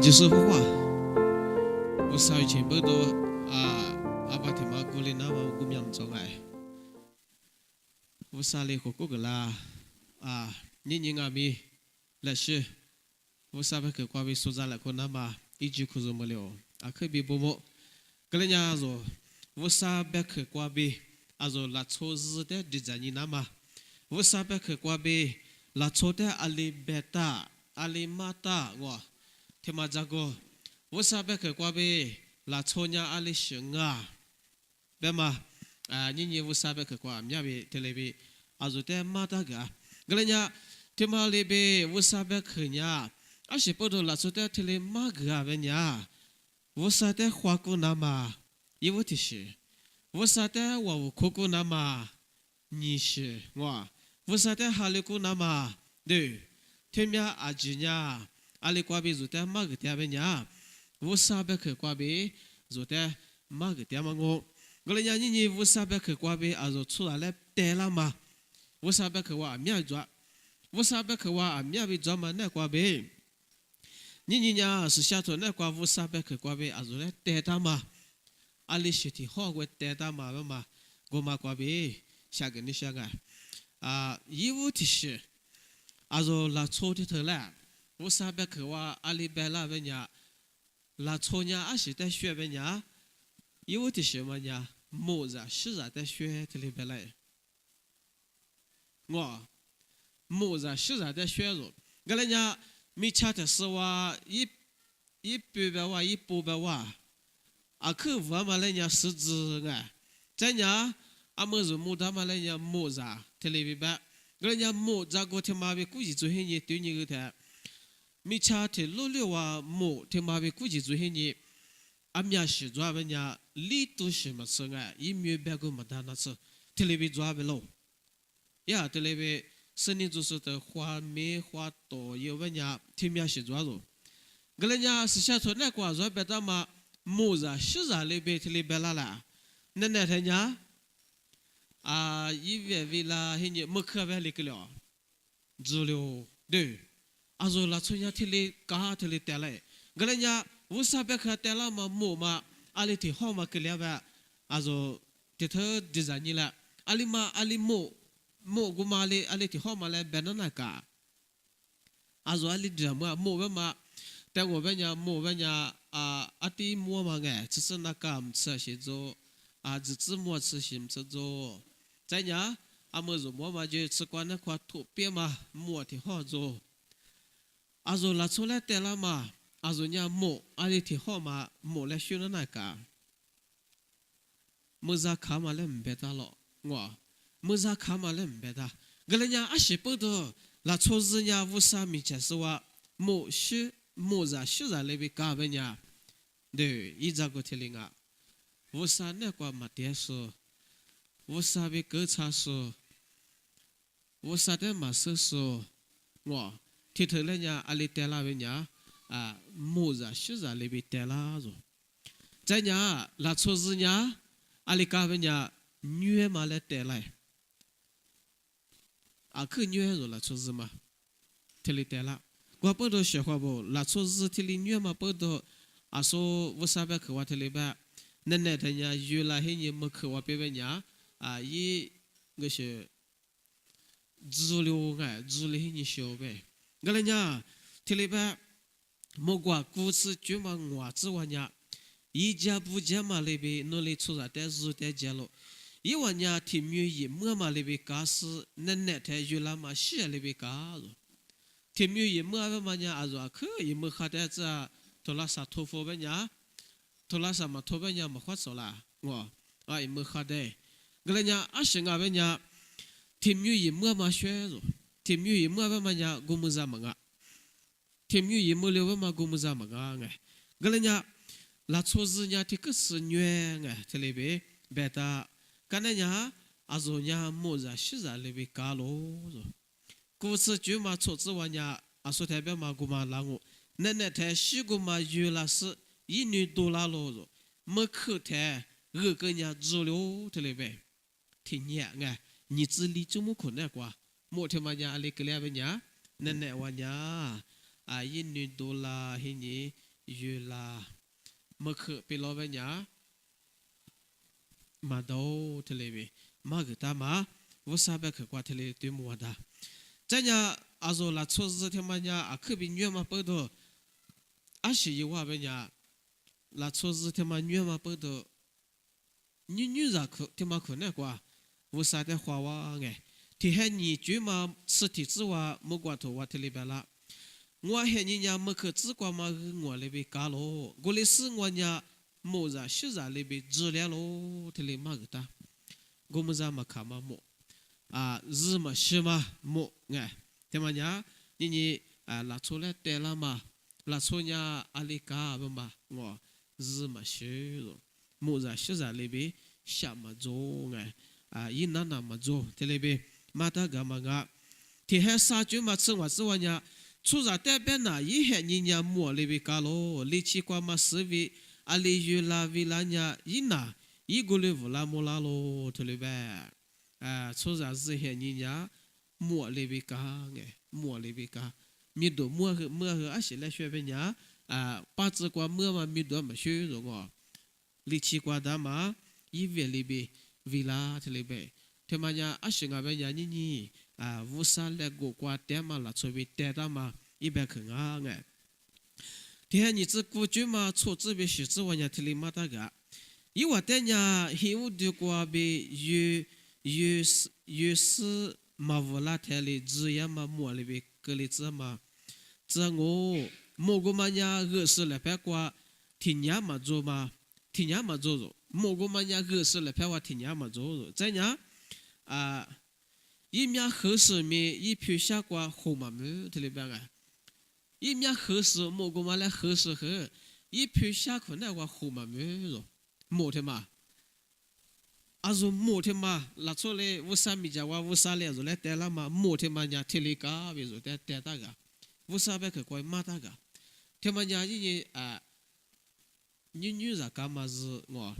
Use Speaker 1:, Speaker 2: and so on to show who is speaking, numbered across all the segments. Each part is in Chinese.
Speaker 1: 就是话，我上以前不多阿爸他妈过来那么我们养种哎，我上来火锅个啦年阿咪来是，我上班去挂位所在来可那么一句口子没了，可比不么，个人家说，我上班去挂位，说拉错字的第几年那么，我上班去挂位，拉错的阿里贝塔、阿里马达我。天马扎个，我上班去挂呗，拉错伢阿里熊啊，对吗？你我上班去挂，伢呗，特别呗，说的马达个，个人家天马里呗，我上班去伢，是不多拉错的特别马个啊，问伢，我上的花姑那嘛，有问题是，我上的我苦姑那嘛，你是我上的哈里姑那嘛，对，天马阿吉伢。阿里挂比做的马个点边呀，我上班去挂比做的马个点嘛我人家你我上班去挂比做出来了带了嘛，我上班去话面做，我上班去话面比做嘛那挂比，你呀是下头那挂我上班去挂比做的带他嘛，阿里实体好过带他嘛，我嘛挂比下个你下个义务的是做拉错的头了。我上班去话阿里贝拉问伢，拉错伢是在学问伢，有的什么伢，么子是在学的里边来，么子是在学着，个人家没吃的是话一百话一百话，去我们人家是指咱伢么子么他们人家么子的里边，个人家么子个他妈的估计做些你对你个他。没查的老六么？他妈的估计做些你，面是做人家里都是么事一没别个么大那次，特别做不了，呀，特别生意就是的花没花多，有人家他面是做了，个人家是下头那块做别的嘛，么子是在里边特别啦，那人家一月为了嘿你没课外里个了，做了对。说拉出伢提里嘎提里带来，个人家乌沙贝克带了嘛木嘛，阿里提好嘛个了呗，说提头第三年了，阿里木古嘛阿里提好嘛来别那个，说阿里提木嘛，但我们家木们家阿弟木嘛只是那个唔吃些做，日子木吃些唔吃做，在家么做木嘛就吃惯那块土鳖嘛，木提好做。说拉出来带了嘛，说伢木阿里提好嘛，木来修那个，木咋看嘛来唔别打了，木咋看嘛来唔别打，个人家是不得，拉出日伢乌啥米切是话，木咋修在那边干呗伢，对，一咋个提领乌啥那个嘛点说，乌啥被狗叉说，乌啥的嘛说说，提头人家阿里带拉人家木子树子里边带拉着，在家拉错日家阿里干人家女嘛来带来，可女着拉错日嘛，提里带拉，我不多学话不，拉错日提里女嘛不多，说我上班去话提里边，奶人家原来嘿你没去话别人家一个是资料资料你小呗。个人家，提里边，莫怪故事就嘛我之外呢，一家不家嘛那边努力出来的日的家了，一万家提米一么嘛那边干事，奶太原来嘛是那边干了，提米一么嘛呢说可以么哈的这，托拉萨托付呗呢，托拉萨嘛托呗呢嘛花少啦，一么哈的，个人家是呗呢，提米一么嘛学着。ทีมยูยิมว่ามันยากุมุซามังะทีมยูยิมเลี้ยวมากุมุซามังะไงก็เลยเนี่ยลัทธิเนี่ยที่ก็สนวยไงทะเลเบเบต้ากันเนี่ยอาโเนี่ยโมซาชิซาเลเบกาโลกูสจูมาชดสวันเนี่ยสุดท้ายเบมากุมาลังนั่นเนี่ยแท้ชิกุมาอยู่ละสิยินดีตัวละโลไม่คือแท้เรื่องเนี่ยจูโลทะเลเบที่เนี่ยไงนี่จะลีจุมุคนเนี่ยกว่าหมดที่มันยาอะไรก็แล้วเป็นยานั่นแหละวันยา一女多啦，嘿你月啦，么可别老板娘，嘛都特别呗，嘛个大嘛，我啥别可挂特别对么的，咱家阿说啦，错事天嘛家啊，可比女嘛不多，阿是一话别家，啦错事天嘛女嘛不多，女咋可天嘛可那挂，我啥的话哇哎。ที่ให้你จุมาสถิตว่าเมื่อกว่าตัวทะเลเบลางัวเห็นเนี่ยเมื่อคือจีกว่ามางัวเลยไปกาโลกุลิสงัวเนี่ยโมซาชิซาเลยไปจีเลโลทะเลมากตากุมซามาขามาโม日嘛是嘛โมไงแต่มันเนี่ยนี่ลาโซเลเตลามาลาโซเนี่ยอาลิกาบมางัว日嘛是โมซาชิซาเลยไปชามาโจไงยินนั่นมาโจทะเลไปมาตากามังะที่ให้ซาจุมาซึ่งว่าส่วนเนี่ย出在这边呢，一些人家摸那边干咯，力气光嘛是为啊，利于啦为啦呢，一拿一个嘞乌拉莫拉咯，对了呗？出在这些人家摸那边干哎，摸那边干，米多摸和啊些来学边呀把子光摸嘛米多嘛学着个，力气光的嘛，一为那边为啦对了呗？他们呀啊些那边呀你。乌沙来过挂点嘛啦，作为点的嘛，一般去哎。天你这古句嘛，错字别写字我呀，听你妈大个。一话点呀，有的挂别有是嘛乌拉台里字呀嘛摸里边个里字嘛，这我莫个嘛呀，二十来百挂，听呀嘛做嘛，听呀嘛做做，莫个嘛呀，二十来百话听呀嘛做做，这样一面合适面一票下挂后嘛没特别白个，一面合适莫个嘛来合适和一票下可那挂后嘛没着，莫的嘛，说莫的嘛，拉出来我啥米家话我啥来着来带了嘛，莫的嘛伢特里嘎为着带大个，我啥别去怪马大个，他们伢人女咋干嘛是我，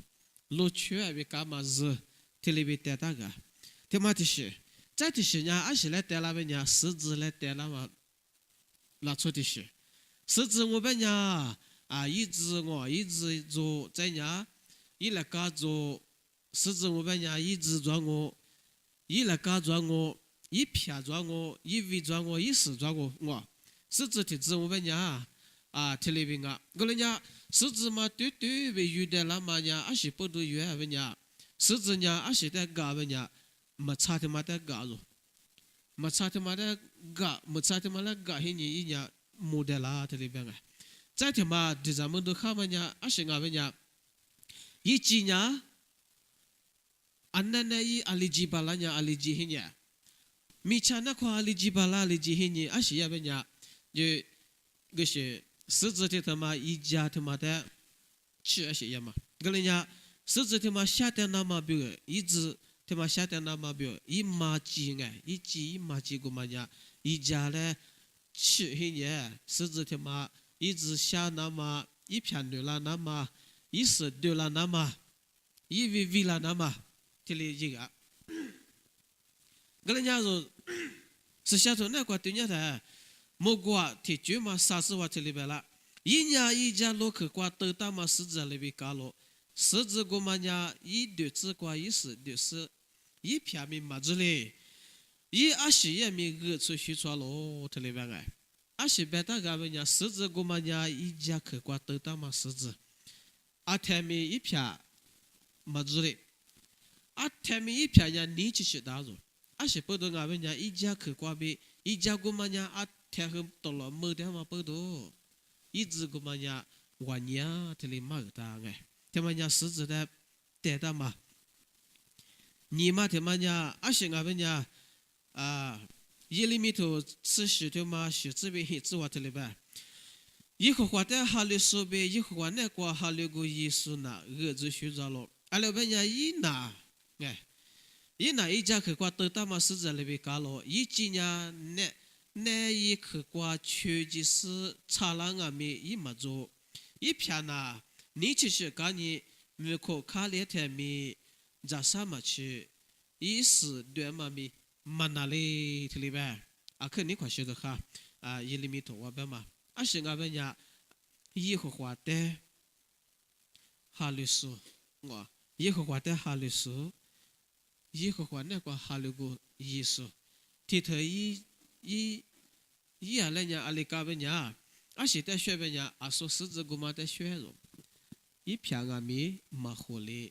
Speaker 1: 落去别干嘛是特里别带大个，他妈的是。在的是呢，而且来带那边呢，狮子来带那么拿出的是，狮子我边呢一直做在呢，一来搞做狮子我边呢一直做我，一来搞做我，一撇做我，一围做我，一死做我，狮子的子我边呢特里边我人家狮子嘛对为有的那么呢，而且不都有那边呢，狮子呢而且在搞边呢。嘛差的嘛的嘎着，嘛差的嘛的嘎，嘛差的嘛的嘎，嘿你一伢木的啦，这里边个，再他妈的咱们都看嘛伢，是俺们伢，一几伢，安那一阿里吉巴拉伢阿里吉嘿伢，米查那块阿里吉巴拉阿里吉嘿伢，是伢们伢，就个是狮子的他妈一家他妈的，是伢嘛，个人伢狮子他妈下的那么比个一直。他妈下点那么表，一马鸡哎，一马鸡个嘛呀，一家嘞吃黑年，狮子他妈一直下那么一片对了那么，一时对了那么，一为了那么，这里这个，个人家说，是下头那块对人的，莫过提住嘛啥事话这里边了，一家落去挂都大嘛狮子那边搞了。狮子个嘛呀，一对子挂一时就是。一片面嘛子嘞，一阿西也没个出去穿咯，特里边个，阿西别大个们呀，狮子个嘛呀，一家去挂都当嘛狮子，阿天面一片嘛子嘞，阿天面一片呀，你去打着，阿西不多个们呀，一家去挂呗，一家个嘛呀，阿天很多了，没得嘛不多，一只个嘛呀，晚年特里嘛个大个，他们家狮子的带大嘛。你嘛他妈呀，是俺们呀一里面头吃石头嘛，石子边黑子话的了呗。一会话的哈里说呗，一会话那个哈里个意思呢，子学着了。阿拉边呀一拿，一拿一家去挂都大嘛狮子那边搞了，一几年那一去挂确实是差了俺们一么做，一片呐，你其实讲你没可卡列天米。咋啥嘛去？一时对嘛咪嘛那里这里边肯定快学的哈一厘米头啊边嘛阿是阿边呀，耶和华的哈律书，我耶和华的哈律书，耶和华那个哈律个耶稣，提头伊阿来呀阿里嘎边呀，阿是在学边呀，阿说狮子古嘛在学着，伊偏阿咪马狐狸，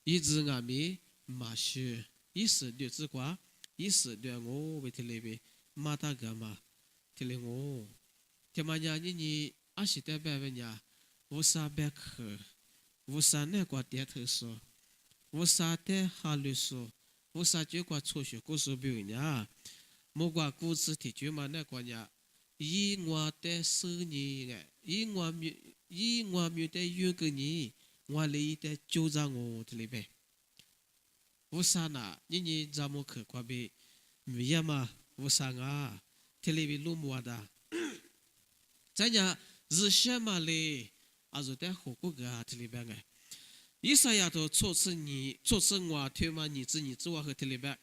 Speaker 1: 伊只阿咪马须，伊是对子瓜，伊是对我为提里边马达干嘛，提里我，提嘛呀你阿是在边边呀，无啥白克，无啥那个点头说，无啥的哈律说，无啥就个错学故事表呀。莫怪故事提出嘛那个呀，以我的生日个，以我们的有个人，我里的就在我这里边。无啥呐，你怎么可怪别？没呀嘛，无啥啊，这里边路么的，咱家日些嘛嘞，啊就在火锅个这里边个，以啥呀都错次我推嘛你自我和这里边。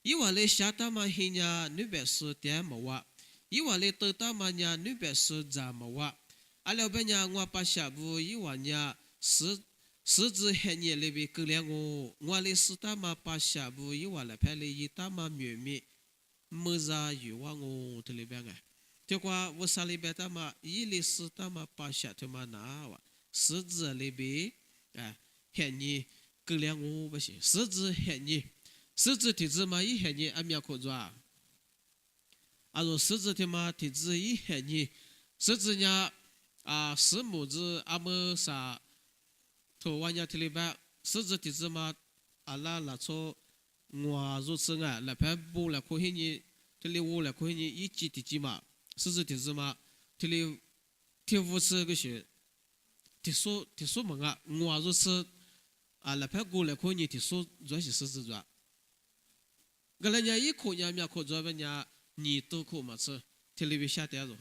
Speaker 1: 伊话咧下达嘛嘿呀，女白说点么话；伊话咧得达嘛呀，女白说咋么话。阿了边呀，我把下部伊话呀，狮子黑夜里边够了我咧是达嘛把下部伊话来拍咧伊达嘛面面，么子有话我这里边个。结果我啥里边达嘛，伊咧是达嘛把下头嘛拿话，狮子里边哎黑夜够了我不行，狮子黑夜。狮子体质嘛，一黑年阿苗可抓，阿说狮子的嘛体质一黑年，狮子呀啊石母子阿么啥，头玩呀体里边，狮子体质嘛阿拉错我如此啊，来拍布来可黑年，体里我来可黑年一级体质嘛，狮子体质嘛，体里体无此个些，体说么啊，我如此啊来拍过来可黑体说主要是狮子抓。个人家一口人家口做人家你都口嘛吃，天里边下点着，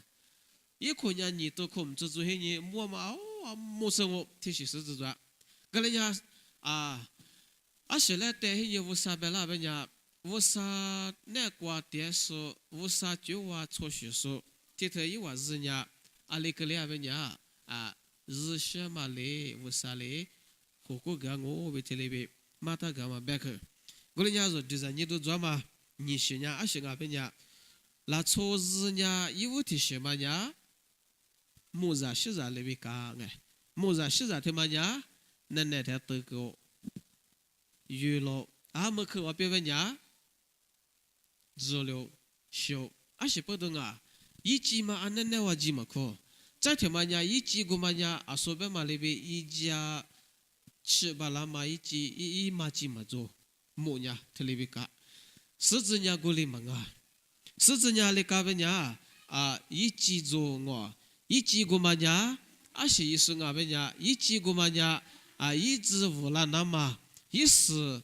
Speaker 1: 一口人家你都口只做些你摸嘛哦，摸生活天是狮子座，个人家啊，现在带些无啥别啦，人家无啥那瓜点说，无啥就话错学说，天头一话人家阿里个俩人家啊，日些嘛嘞，无啥嘞，火锅个我为天里边马达个嘛别去。个人家说就是你都做嘛，你学呀，阿学阿边呀，那错日呀，义务的学嘛呀，木子学啥里边讲哎，木子学啥他妈呀，那他得个娱乐，阿么去我别问呀，日了修，阿是不懂啊，一季嘛，安那话季嘛可，在他妈呀，一季个嘛呀，阿说别嘛里边一家吃巴拉嘛一季一嘛季嘛做。木呀，特里边个，狮子呀，过来嘛啊，狮子呀，来干边呀啊，一记住我，一记过嘛呀，啊是意思啊边呀，一记过嘛呀，啊一只乌拉那嘛，一是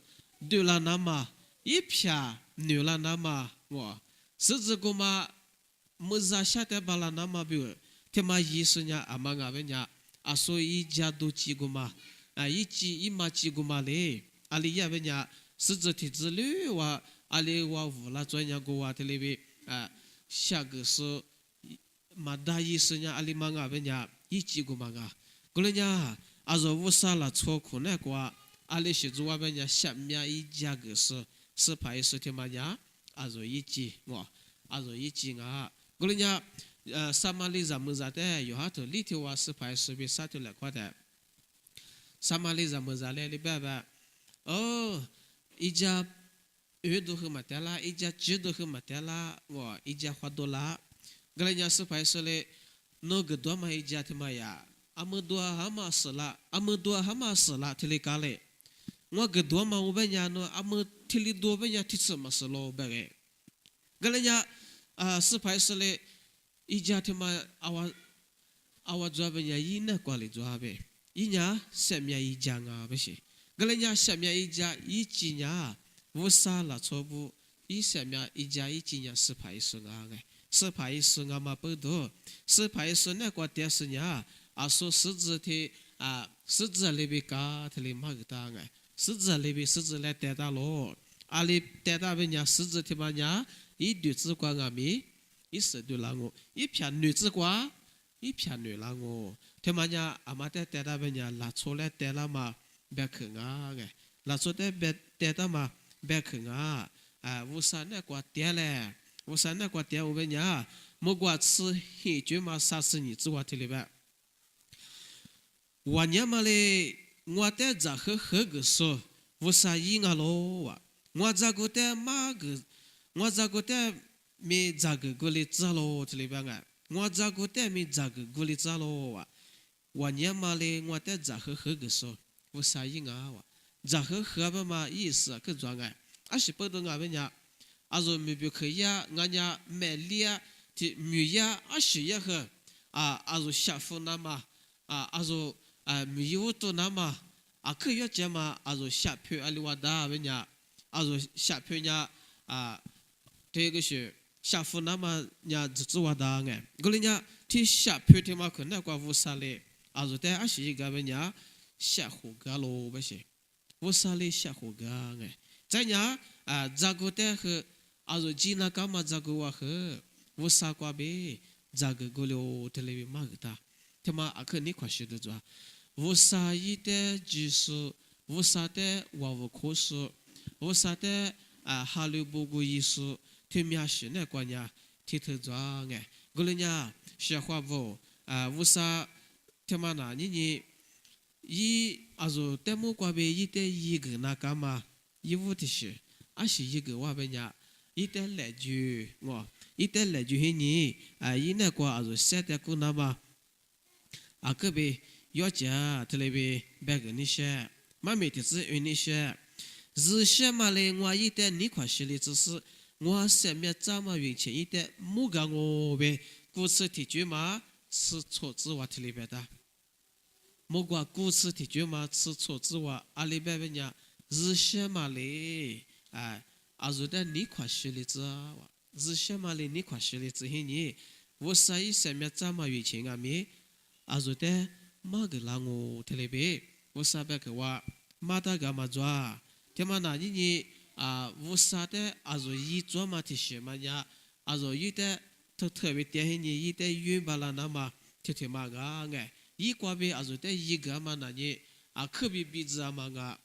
Speaker 1: 对了那么，一片牛了那么我，狮子过嘛，么子下得巴拉那么表，他妈意思呀，啊嘛啊边呀，啊所以一家都记过嘛，啊一记一嘛记过嘛嘞，啊里呀边呀。狮子体质率哇，阿里哇乌拉专家国哇这里边啊，下个是马大医生呀，阿里嘛个边呀，一几个嘛个，个人家阿说乌沙拉错苦那个，阿里是做哇边呀下面一家个是排是天嘛呀，阿说一几我，阿说一几啊，个人家萨马里咱们在的有哈头里头哇是排是比啥头来快的，萨马里咱们在那里边吧，哦。一家鱼都很马德拉，一家鸡都很马德拉，我一家花多拉，个人家是拍摄嘞，那个多嘛一家他妈呀，阿么多哈嘛死了，阿么多哈嘛死了，提里干嘞，我个多嘛我本家喏，阿么提里多本家提什么死了我本个，个人家啊是拍摄嘞，一家他妈阿我做本家一那管理做呗，一家下面一家啊不是。个人家下面一家一几年无啥了错不，一下面一家一几年是排是啊个，是排是啊嘛不多，是排是那个电视呀，啊说狮子的啊狮子那边嘎他里嘛个当个，狮子那边狮子来带大咯，阿里带大边家狮子的嘛呀，一对子光啊咪，一时对啦我，一片女子瓜，一片女啦我，他妈呀，阿妈带他们呀，拉出来带了嘛，别去啊个，拉出来带他嘛，别去啊，乌山那瓜带嘞，乌山那瓜带我们呀，莫瓜吃黑椒嘛，杀死你之外的里边，我娘嘛嘞，我带着喝个说，乌山伊个喽哇，我这个带马个。我这个带没这个过来走喽，这里边个，我这个带没这个过来走喽哇，我年嘛嘞，我带这喝个说，我啥意啊哇，这喝吧嘛意思可装个，啊是不懂俺们家，啊说没别可以呀，俺家买脸的女呀，啊是也喝，啊说下夫那嘛，说没有多那嘛，可以讲嘛，说下票阿里瓦达俺们家，说下票呀这个是下夫那么伢子子话当哎，个人家提下票的嘛可能怪乌沙嘞，说在阿是一个人家下胡个咯不是，乌沙嘞下胡个哎，在伢这个的和说吉那干嘛这个话和乌沙瓜呗，这个个了特别嘛个ta，他妈可你快些的做，乌沙一的就是乌沙的话无可说，乌沙的哈利波古意思。听面是那关呀，听头装哎，个人家学话不乌沙，听嘛那你说但么瓜呗，一点一个那干嘛，一五的是，是一个话呗呀，一点来句我，一点来句嘿你一那瓜说三点过那嘛，个呗要讲特别呗，别个你些，妈每天只有你些，日些嘛嘞，我一点你快些的只是。我上面这么运气一点，木个我呗，故事提句嘛，吃错字话题里边的，木个故事提句嘛，吃错字话，阿里边边呀，日些嘛嘞，说的你快学的字啊，日些嘛嘞，你快学的字嘿你，我啥意上面这么运气啊咪，说的嘛个啦我提里边，我啥边个话，嘛大个嘛抓，天嘛那你。乌沙的说一做嘛的些嘛呀，说有的特别点很你，有的远巴拉那么特嘛个哎，一瓜呗说的一个嘛那你可比比子嘛个，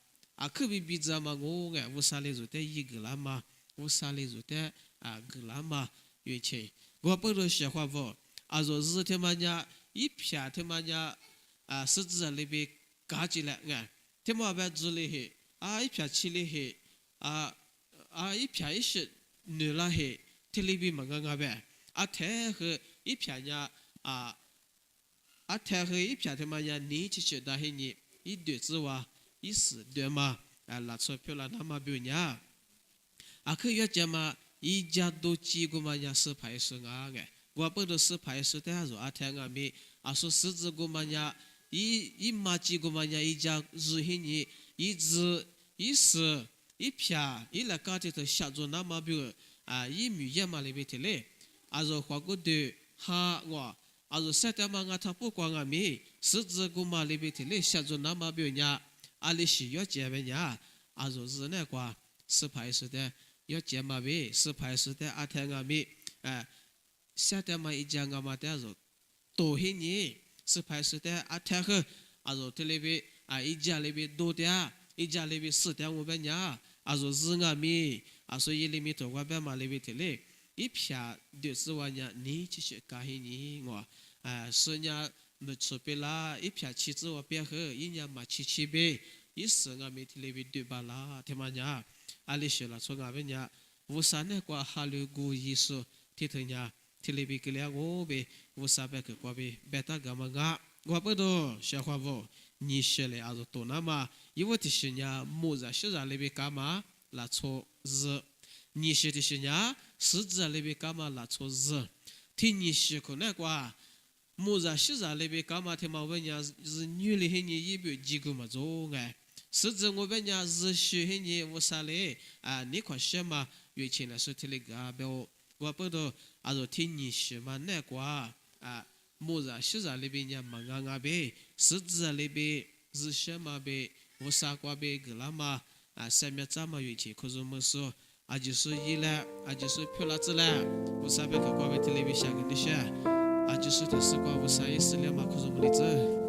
Speaker 1: 可比比子嘛我哎，乌沙嘞说的一个啦嘛，乌沙嘞说的个啦嘛，运气，我不知些话不，说日天嘛呀，一片天嘛呀，狮子那边嘎起来哎，天嘛边子嘞嘿，一片起嘞嘿。一片一些女啦嘿，特里比嘛个呗，太和一片呀太和一片他妈呀，你去学的嘿你，一对子哇，一时对嘛，拿钞票啦那么表呀，可以讲嘛，一家都几个嘛呀是牌是个，我不都是牌是的说太个咪，说狮子个嘛呀，一嘛几个嘛呀一家日嘿你，一直一时。一片一来搞这头下做那么表一米一嘛里边的嘞，说花个的哈我，说三点嘛我他不光啊米，十字个嘛里边的嘞下做那么表呀，里是要见面呀，说是那个是牌是的要见嘛呗，是牌是的天啊米，三点嘛一讲啊嘛的说多些年是牌是的天和，说这里边一家里边多的。一家里边4.5年，说日啊米，所以里面头瓜边嘛里边的嘞，一片就是话呢，你继续干些你我，是呢没出别啦，一片妻子我别和，一年嘛七呗，一时啊米的里边对吧啦，听嘛呢，里学了从啊边呢，乌山呢瓜哈鲁古艺术，听头呢，听里边个了我呗，乌山边个瓜呗，别打干嘛个，我不懂学话不。你学嘞，说多那么，因为的是呢，木在学在那边干嘛？拉错日，你学的是呢，狮子在那边干嘛？拉错日，听你学可那个，木在学在那边干嘛？听嘛问呢，是女的很呢，一边几个嘛做哎，狮子我问呢，是学很呢，我啥嘞？你快学嘛，月前来说听那个别我不懂，说听你学嘛那个木在学在那边呢，忙呗。狮子那边日些嘛呗，乌沙瓜呗个啦嘛，上面这么运气，可是么说，啊就是伊了，啊就是漂了子了，我啥别个光为television个那些，啊就是他是光我啥也是了嘛，可是没得走。